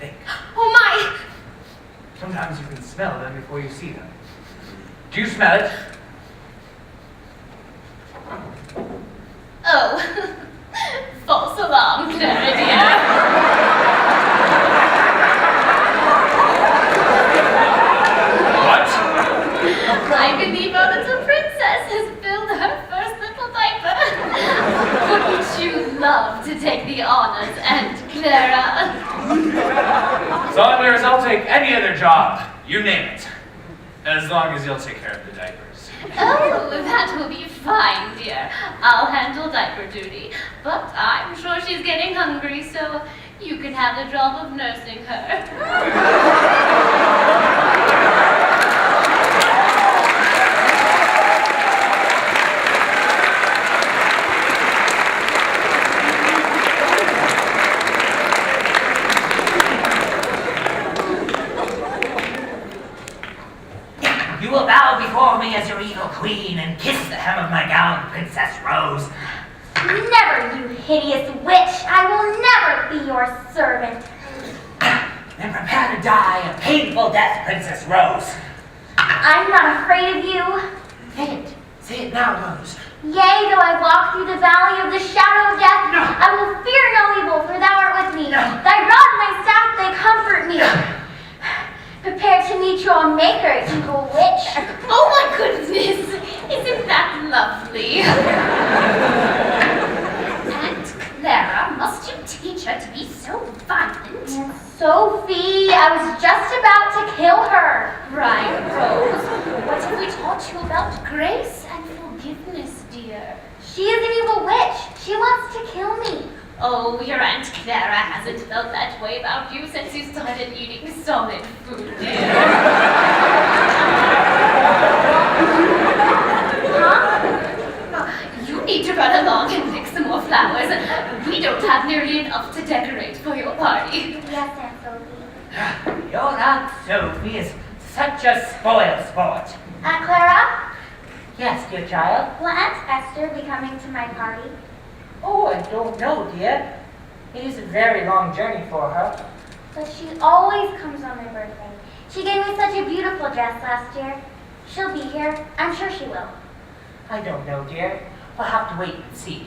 think. Oh my! Sometimes you can smell them before you see them. Do you smell it? Oh, false alarm, Clara dear. What? I believe our little princess has filled her first little diaper. Wouldn't you love to take the honors, Aunt Clara? Saunders, I'll take any other job. You name it. As long as you'll take care of the diapers. Oh, that will be fine, dear. I'll handle diaper duty. But I'm sure she's getting hungry, so you can have the job of nursing her. You will bow before me as your evil queen and kiss the hem of my gown, Princess Rose. Never, you hideous witch! I will never be your servant. Then prepare to die a painful death, Princess Rose. I'm not afraid of you. Say it. Say it now, Rose. Yea, though I walk through the valley of the shadow of death, No. I will fear no evil, for thou art with me. No. Thy rod and thy staff, they comfort me. Prepare to meet your maker, evil witch. Oh my goodness! Isn't that lovely? Aunt Clara, must you teach her to be so violent? Sophie, I was just about to kill her. Right, Rose. What have we taught you about grace and forgiveness, dear? She is an evil witch. She wants to kill me. Oh, your Aunt Clara hasn't felt that way about you since you started eating solid food, dear. Huh? You need to run along and pick some more flowers. We don't have nearly enough to decorate for your party. Yes, Aunt Sophie. Your Aunt Sophie is such a spoiled sport. Aunt Clara, Yes, dear child. will Aunt Esther be coming to my party? Oh, I don't know, dear. It is a very long journey for her. But she always comes on my birthday. She gave me such a beautiful dress last year. She'll be here. I'm sure she will. I don't know, dear. We'll have to wait and see.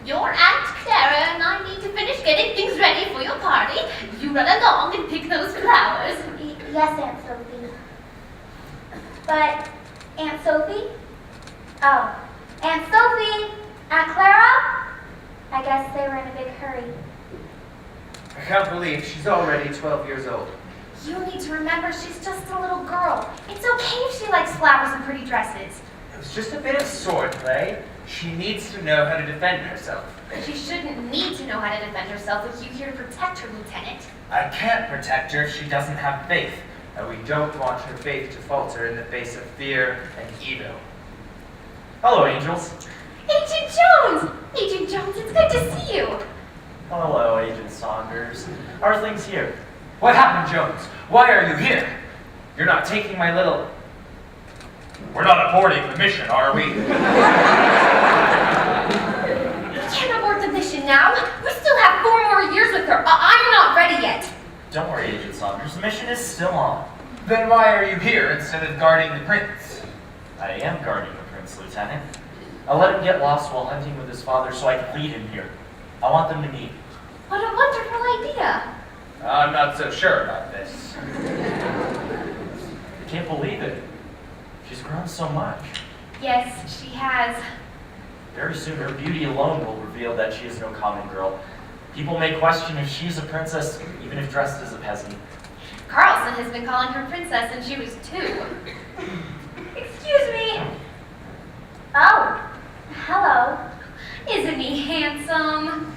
Your Aunt Clara and I need to finish getting things ready for your party. You run along and pick those flowers. Yes, Aunt Sophie. But, Aunt Sophie? Oh, Aunt Sophie! Aunt Clara? I guess they were in a big hurry. I can't believe she's already 12 years old. You need to remember she's just a little girl. It's okay if she likes flowers and pretty dresses. It was just a bit of sword play. She needs to know how to defend herself. She shouldn't need to know how to defend herself if you're here to protect her, Lieutenant. I can't protect her if she doesn't have faith, and we don't want her faith to falter in the face of fear and evil. Hello, angels. Agent Jones! Agent Jones, it's good to see you. Hello, Agent Saunders. How are things here? What happened, Jones? Why are you here? You're not taking my little... We're not aborting the mission, are we? We can't abort the mission now. We still have 4 more years with her. I'm not ready yet. Don't worry, Agent Saunders. The mission is still on. Then why are you here instead of guarding the prince? I am guarding the prince, Lieutenant. I let him get lost while hunting with his father so I could lead him here. I want them to meet. What a wonderful idea. I'm not so sure about this. I can't believe it. She's grown so much. Yes, she has. Very soon, her beauty alone will reveal that she is no common girl. People may question if she's a princess, even if dressed as a peasant. Carlson has been calling her princess since she was 2. Excuse me. Oh, hello. Isn't he handsome?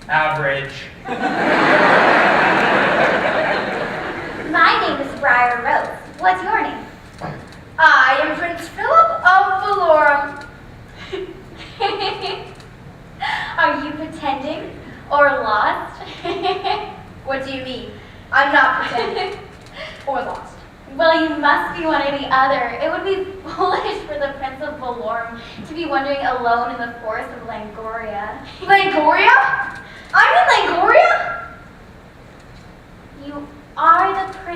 Average. My name is Briar Rose. What's your name? I am Prince Philip of Valorum. Are you pretending or lost? What do you mean? I'm not pretending or lost. Well, you must be one or the other. It would be foolish for the Prince of Valorum to be wandering alone in the forest of Langoria. Langoria? I'm in Langoria?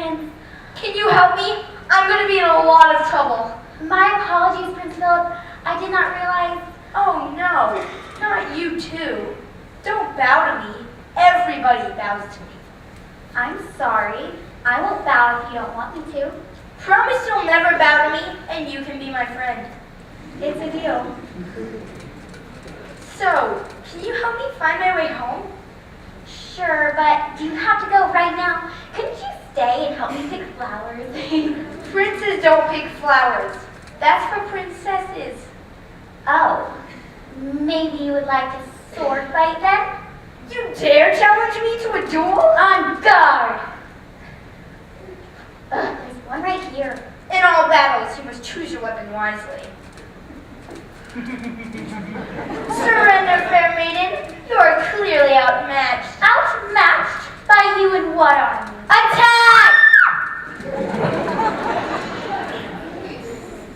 Prince. Can you help me? I'm going to be in a lot of trouble. My apologies, Prince Philip. I did not realize. Oh no, not you too. Don't bow to me. Everybody bows to me. I'm sorry. I won't bow if you don't want me to. Promise you'll never bow to me and you can be my friend. It's a deal. So, can you help me find my way home? Sure, but do you have to go right now? Couldn't you stay and help me pick flowers? Princes don't pick flowers. That's for princesses. Oh, maybe you would like a sword fight then? You dare challenge me to a duel? On guard! There's one right here. In all battles, you must choose your weapon wisely. Surrender, fair maiden. You are clearly outmatched. Outmatched by you and what army? Attack!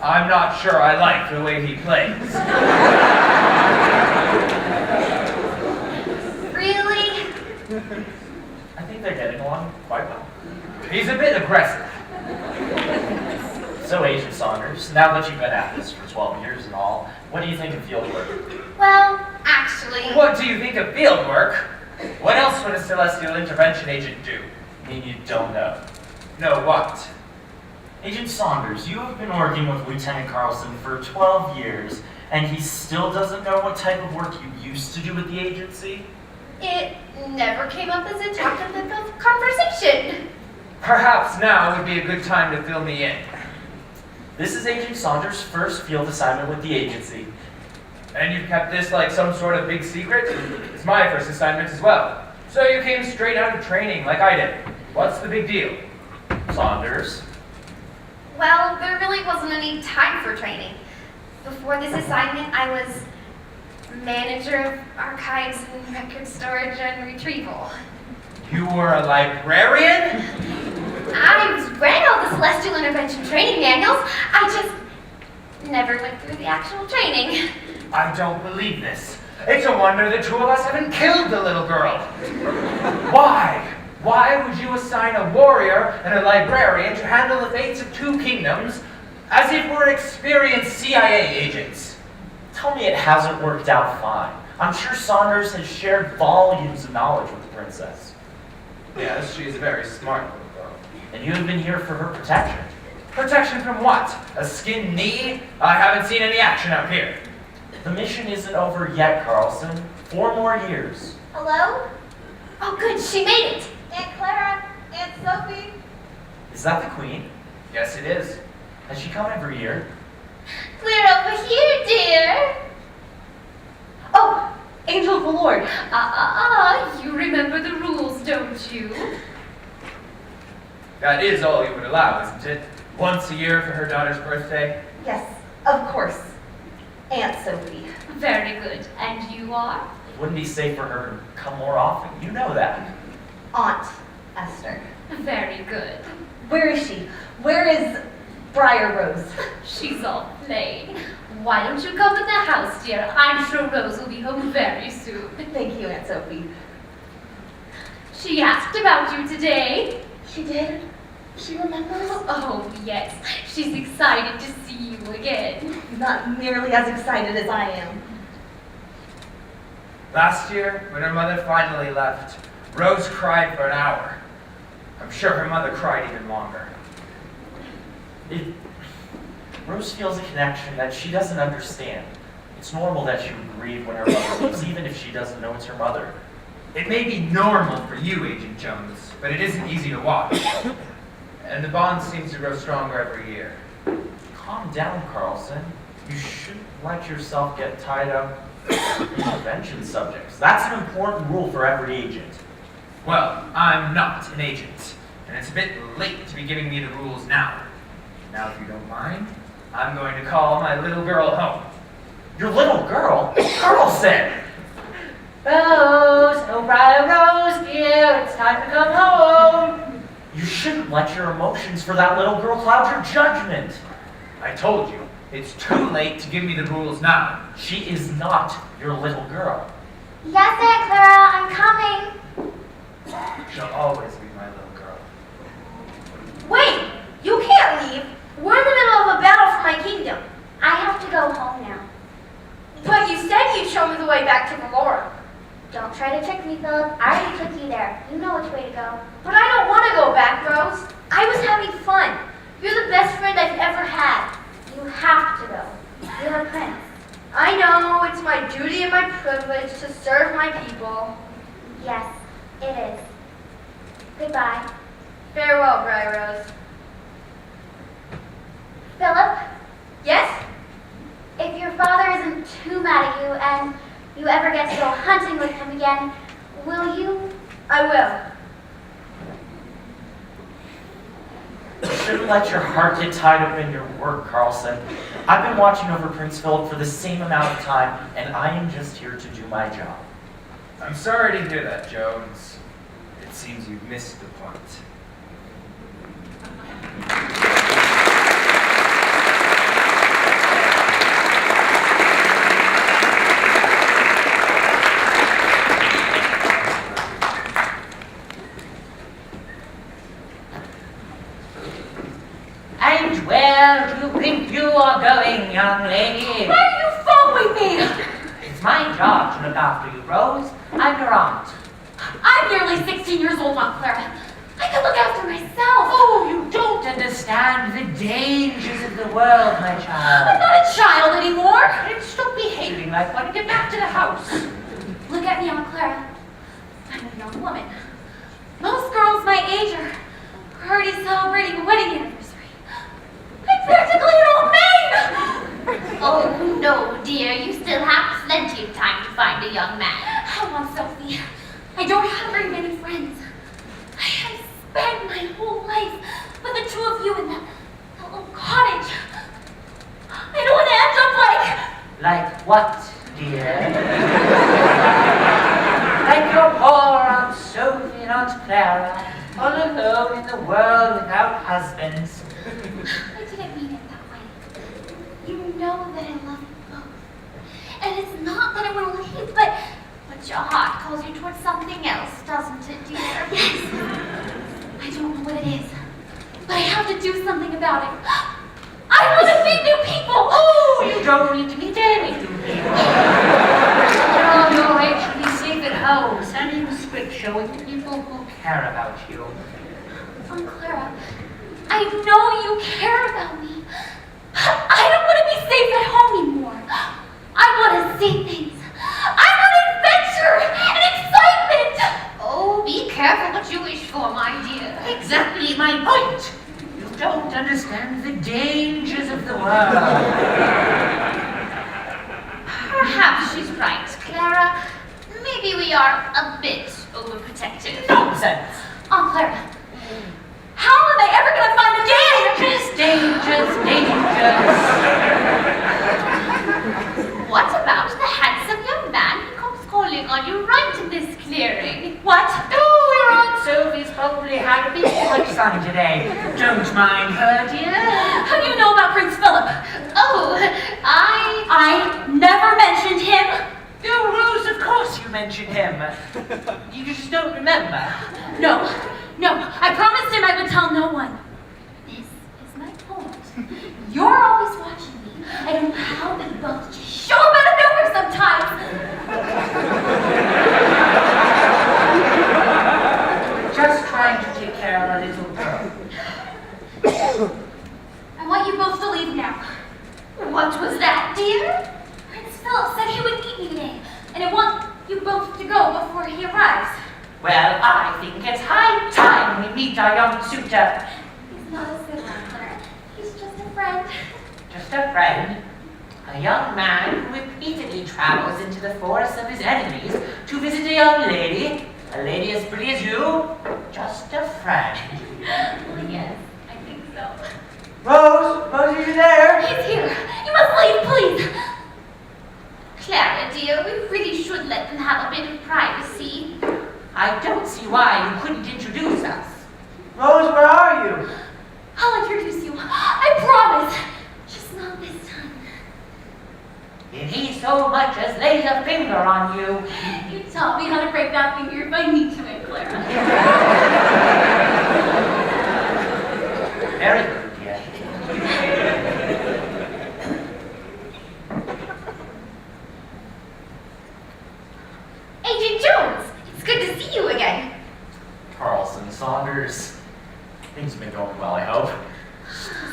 I'm not sure I like the way he plays. Really? I think they're getting along quite well. He's a bit aggressive. So, Agent Saunders, now that you've been at this for 12 years and all, what do you think of field work? Well, actually, What do you think of field work? What else would a celestial intervention agent do? I mean, you don't know. No, what? Agent Saunders, you have been working with Lieutenant Carlson for 12 years, and he still doesn't know what type of work you used to do with the agency? it never came up as a topic of conversation. Perhaps now would be a good time to fill me in. This is Agent Saunders' first field assignment with the agency. And you've kept this like some sort of big secret? It's my first assignment as well. So you came straight out of training like I did. What's the big deal? Saunders? Well, there really wasn't any time for training. Before this assignment, I was manager of archives and record storage and retrieval. You were a librarian? I read all the Celestial Intervention training manuals. I just never went through the actual training. I don't believe this. It's a wonder the two of us haven't killed the little girl. Why? Why would you assign a warrior and a librarian to handle the fates of two kingdoms as if we're experienced CIA agents? Tell me it hasn't worked out fine. I'm sure Saunders has shared volumes of knowledge with the princess. Yes, she's a very smart little girl. And you have been here for her protection. Protection from what? A skinned knee? I haven't seen any action out here. The mission isn't over yet, Carlson. 4 more years. Hello? Oh, good, she made it. Aunt Clara? Aunt Sophie? Is that the Queen? Yes, it is. Has she come every year? We're over here, dear. Oh, Angel of the Lord. You remember the rules, don't you? That is all you would allow, isn't it? Once a year for her daughter's birthday? Yes, of course. Aunt Sophie. Very good. And you are? It wouldn't be safe for her to come more often. You know that. Aunt Esther. Very good. Where is she? Where is Briar Rose? She's all plain. Why don't you come in the house, dear? I'm sure Rose will be home very soon. Thank you, Aunt Sophie. She asked about you today. She did? She remembers? Oh, yes. She's excited to see you again. Not nearly as excited as I am. Last year, when her mother finally left, Rose cried for an hour. I'm sure her mother cried even longer. Rose feels a connection that she doesn't understand. It's normal that she would grieve when her mother leaves, even if she doesn't know it's her mother. It may be normal for you, Agent Jones, but it isn't easy to watch. And the bond seems to grow stronger every year. Calm down, Carlson. You shouldn't let yourself get tied up in intervention subjects. That's an important rule for every agent. Well, I'm not an agent, and it's a bit late to be giving me the rules now. Now, if you don't mind, I'm going to call my little girl home. Your little girl? Carlson! Rose, oh Briar Rose, dear, it's time to come home. You shouldn't let your emotions for that little girl cloud your judgment. I told you, it's too late to give me the rules now. She is not your little girl. Yes, Aunt Clara, I'm coming. She'll always be my little girl. go. But I don't want to go back, Rose. I was having fun. You're the best friend I've ever had. You have to go. You're a prince. I know it's my duty and my privilege to serve my people. Yes, it is. Goodbye. Farewell, Briar Rose. Philip, Yes? if your father isn't too mad at you and you ever get to go hunting with him again, will you? I will. You shouldn't let your heart get tied up in your work, Carlson. I've been watching over Prince Philip for the same amount of time, and I am just here to do my job. I'm sorry to hear that, Jones. It seems you've missed the point. And where do you think you are going, young lady? Why are you following me? It's my job to look after you, Rose. I'm your aunt. I'm nearly 16 years old, Aunt Clara. I can look after myself. Oh, you don't understand the dangers of the world, my I'm child. not a child anymore. And stop behaving like one and get back to the house. Look at me, Aunt Clara. I'm a young woman. Most girls my age are already celebrating a wedding anniversary. I'm practically an old maid. Oh, no, dear. You still have plenty of time to find a young man. Come on, Sophie. I don't have very many friends. I have spent my whole life with the two of you in that little cottage. I don't want to end up Like what, dear? Like your poor Aunt Sophie and Aunt Clara, all alone in the world without husbands. I didn't mean it that way. You know that I love you both. And it's not that I want to leave, but your heart calls you towards something else, doesn't it, dear? Yes. I don't know what it is, but I have to do something about it. I want to meet new people! Oh, you don't need to meet any new people. You're actually safe at home, studying scripture with people who care about you. Aunt Clara, I know you care about me. I don't want to be safe at home anymore. I want to see things. I want adventure and excitement. Oh, be careful what you wish for, my dear. Exactly my point. You don't understand the dangers of the world. Perhaps she's right, Clara. Maybe we are a bit overprotective. Nonsense. Aunt Clara, how am I ever going to find a Dangers. What about the handsome young man who comes calling on you right in this clearing? What? Oh, your Aunt Sophie's probably had a bit too much fun today. Don't mind her, dear. How do you know about Prince Philip? Oh, I never mentioned him. Oh, Rose, of course you mentioned him. You just don't remember. No, I promised him I would tell no one. This is my point. You're always watching me. I don't know how they both just show up out of nowhere sometimes. Just trying to take care of a little girl. I want you both to leave now. What was that, dear? Prince Philip said he would meet me today, and I want you both to go before he arrives. Well, I think it's high time we meet our young suitor. He's not a suitor, Claire. He's just a friend. Just a friend. A young man who repeatedly travels into the forests of his enemies to visit a young lady. A lady as pretty as you. Just a friend. Well, yes, I think so. Rose, are you there? He's here. You must leave, please. Clara, dear, we really should let them have a bit of privacy. I don't see why you couldn't introduce us. Rose, where are you? I'll introduce you. I promise. Just not this time. If he so much as lays a finger on you. You taught me how to break that finger if I need to, Aunt Clara. Very good, dear. Agent Jones, it's good to see you again. Carlson, Carlson. Saunders, things have been going well, I hope.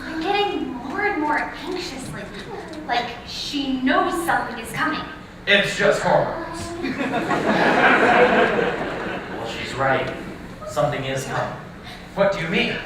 I'm getting more and more anxious lately. Like she knows something is coming. It's just hormones. Well, she's right. Something is coming. What do you mean?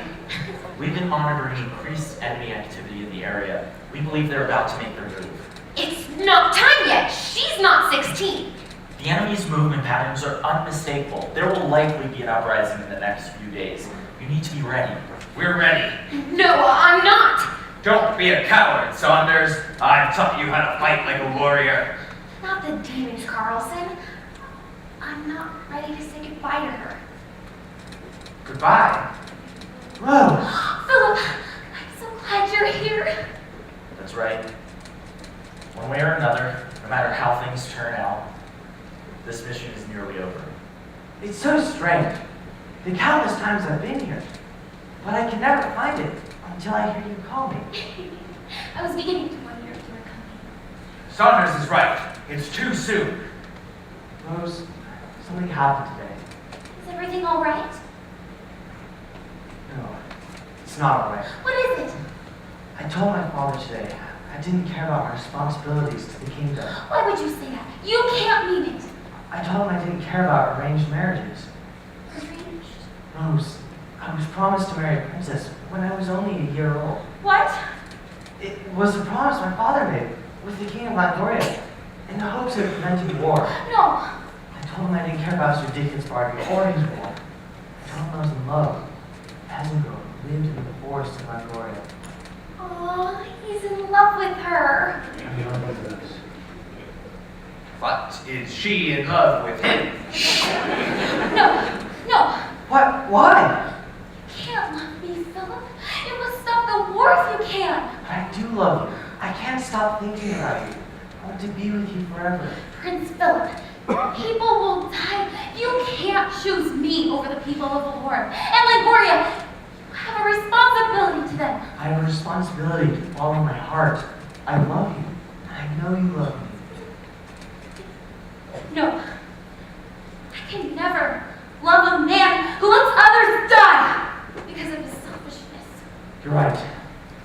We've been monitoring increased enemy activity in the area. We believe they're about to make their move. It's not time yet. She's not 16. The enemy's movement patterns are unmistakable. There will likely be an uprising in the next few days. You need to be ready. We're ready. No, I'm not. Don't be a coward, Saunders. I've taught you how to fight like a warrior. Not the demons, Carlson. I'm not ready to say goodbye to her. Goodbye. Rose! Philip, I'm so glad you're here. That's right. One way or another, no matter how things turn out, this mission is nearly over. It's so strange. The countless times I've been here, but I can never find it until I hear you call me. I was beginning to wonder if you were coming. Saunders is right. It's too soon. Rose, something happened today. Is everything all right? No, it's not all right. What is it? I told my father today I didn't care about my responsibilities to the kingdom. Why would you say that? You can't mean it. I told him I didn't care about arranged marriages. Arranged. Rose, I was promised to marry a princess when I was only a year old. What? It was a promise my father made with the king of Longoria in the hopes of preventing war. No. I told him I didn't care about Sir Dickens Barty or his war. I told him I was in love. Peasant girl who lived in the forest of Longoria. Oh, he's in love with her. I'm in love with Rose. But is she in love with him? No. What? Why? You can't love me, Philip. You must stop the war if you can. But I do love you. I can't stop thinking about you. I want to be with you forever. Prince Philip, people will die. You can't choose me over the people of Valorem. And Longoria, you have a responsibility to them. I have a responsibility to follow my heart. I love you. I know you love me. No. I can never love a man who lets others die because of his selfishness. You're right.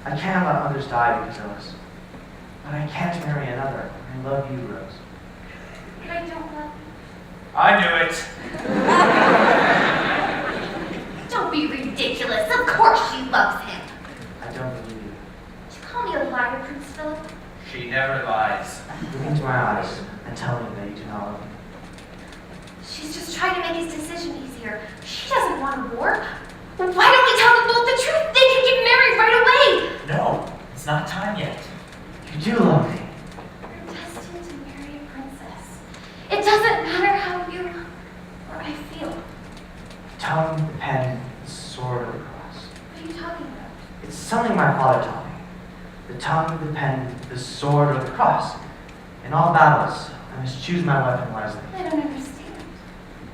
I can't let others die because of us. But I can't marry another. I love you, Rose. But I don't love I knew it. you. Don't be ridiculous. Of course she loves him. I don't believe you. Did you call me a liar, Prince Philip? She never lies. Look into my eyes and tell me that you do not love me. She's just trying to make his decision easier. She doesn't want a war. Why don't we tell them both the truth? They can get married right away. No, it's not time yet. You do love me. You're destined to marry a princess. It doesn't matter how you or I feel. The tongue, the pen, the sword, or the cross. What are you talking about? It's something my father taught me. The tongue, the pen, the sword, or the cross. In all battles, I must choose my weapon wisely. I don't understand.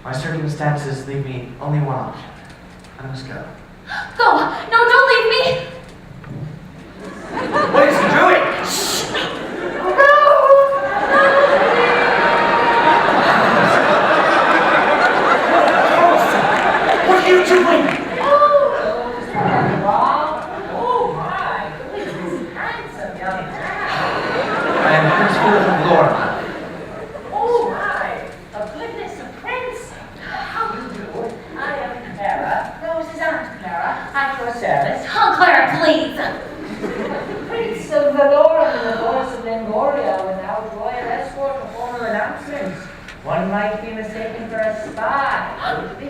My circumstances leave me only one option. I must go. Go! No, don't leave me! What is he doing? What are you doing? Oh my, look at this handsome young man. I am Prince Philip of Lorem. Oh my, a goodness, a prince. How do you do? I am Clara, Rose's Aunt Clara, at your service. Oh, Clara, please! Prince of Valorem in the forest of Longoria without royal escort or formal announcements. One might be mistaken for a spy, would be.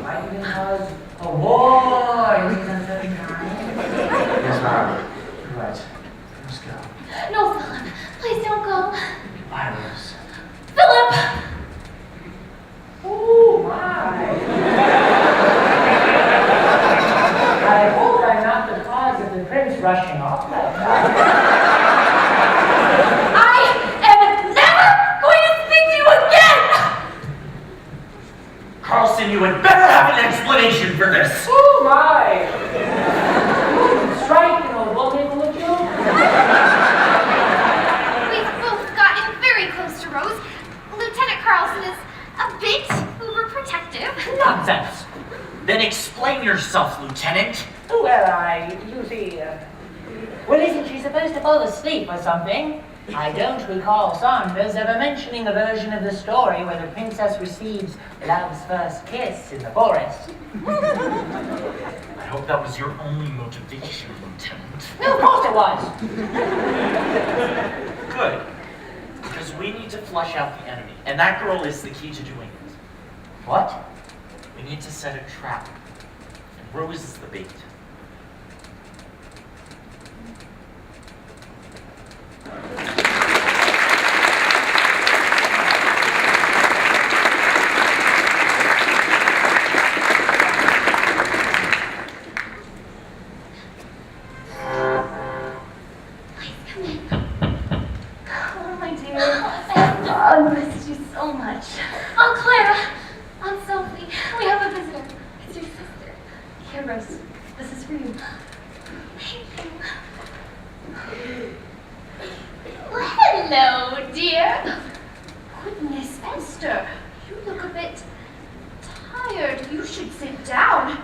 Might even cause a war in these uncertain times. Yes, madam. You're right. I must go. No, Philip, please don't go. Goodbye, Rose. Philip! Oh my! I hope I'm not the cause of the prince rushing off like that. I am never going to speak to you again! Carlson, you had better have an explanation for this. Oh my! You wouldn't strike an old woman, would you? We've both gotten very close to Rose. Lieutenant Carlson is a bit overprotective. Nonsense. Then explain yourself, Lieutenant. Well, you see, well, isn't she supposed to fall asleep or something? I don't recall Saunders ever mentioning a version of the story where the princess receives love's first kiss in the forest. I hope that was your only motivation, Lieutenant. No, of course it was. Good. Because we need to flush out the enemy, and that girl is the key to doing it. What? We need to set a trap, and Rose is the bait. Oh, my dear. I missed you so much. Aunt Clara, Aunt Sophie, we have a visitor. It's your sister. Here, Rose. This is for you. Thank you. Well, hello, dear. Goodness, Esther, you look a bit tired. You should sit down.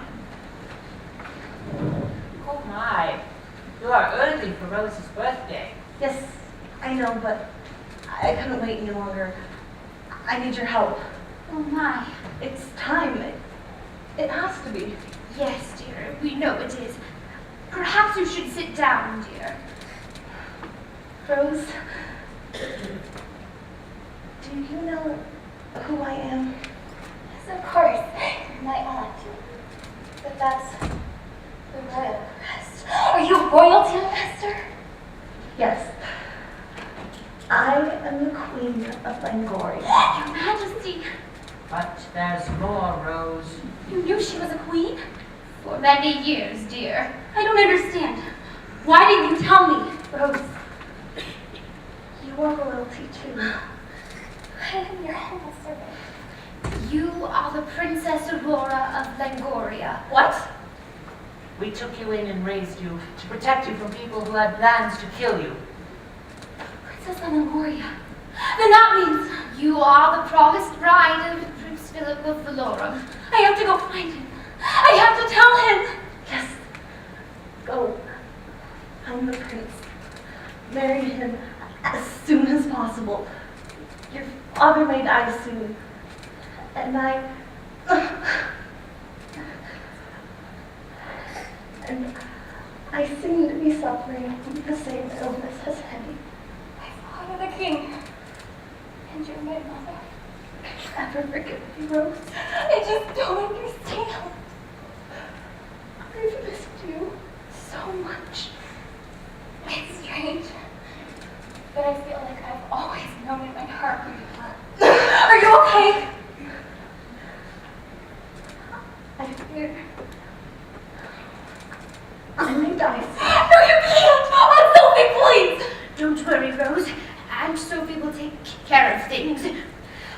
Oh my. You are early for Rose's birthday. Yes, I know, but I couldn't wait any longer. I need your help. Oh my. It's time. It has to be. Yes, dear, we know it is. Perhaps you should sit down, dear. Rose, do you know who I am? Yes, of course. My aunt. But that's the royal crest. Are you royalty, Esther? Yes. I am the Queen of Langoria. Your Majesty, But there's more, Rose. you knew she was a queen? For many years, dear. I don't understand. Why didn't you tell me? Rose, you are royalty too. I am your humble servant. You are the Princess Aurora of Langoria. What? We took you in and raised you to protect you from people who had plans to kill you. Princess Langoria. Then that means You are the promised bride of Prince Philip of Valorum. I have to go find him. I have to tell him. Yes. Go. Find the prince. Marry him as soon as possible. Your father may die soon. And I seem to be suffering from the same illness as him. My father, the king. And you're my mother. Ever forgive me, Rose? I just don't understand. I've missed you so much. It's strange. But I feel like I've always known in my heart who you were. Are you okay? I fear I may die soon. No, you can't! Aunt Sophie, please! Don't worry, Rose. Aunt Sophie will take care of things.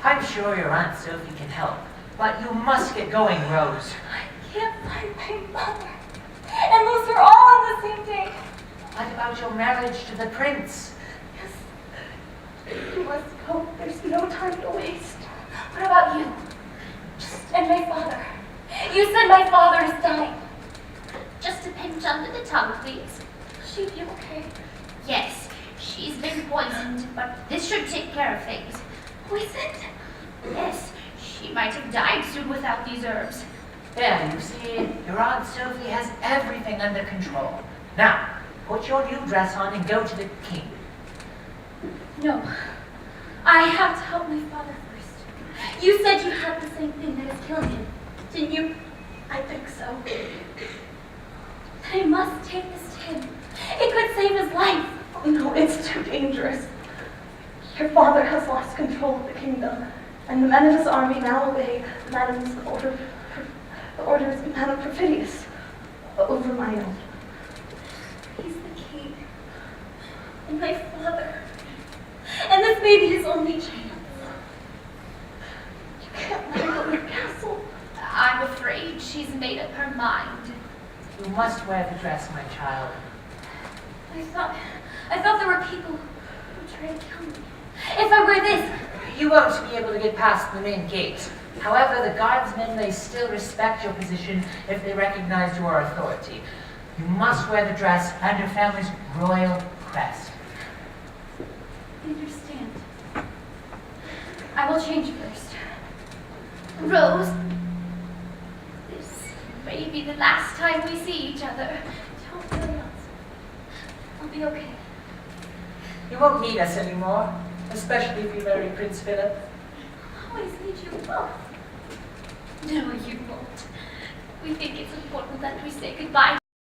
I'm sure your Aunt Sophie can help, but you must get going, Rose. I can't find my mother. And those are all on the same day. What about your marriage to the prince? Yes. You must go. There's no time to waste. What about you? And my father? You said my father is dying. Just a pinch under the tongue, please. She'd be okay. Yes, she's been poisoned, but this should take care of things. Poisoned? Yes, she might have died soon without these herbs. There, you see, your Aunt Sophie has everything under control. Now, put your new dress on and go to the king. No. I have to help my father first. You said you had the same thing that is killing him. Didn't you? I think so. I must take this to him. It could save his life. Oh, no, it's too dangerous. Your father has lost control of the kingdom, and the men of his army now obey Madame's the orders of Madame Perfidious over my own. He's the king. And my father. And this may be his only chance. You can't let her go to your castle. I'm afraid she's made up her mind. You must wear the dress, my child. I thought there were people who tried to kill me. If I wear this, You won't be able to get past the main gate. However, the guardsmen may still respect your position if they recognize your authority. You must wear the dress and your family's royal crest. I understand. I will change first. Rose, this may be the last time we see each other. Don't worry, I'll be okay. You won't need us anymore, especially if you marry Prince Philip. I'll always need you both. No, you won't. We think it's important that we say goodbye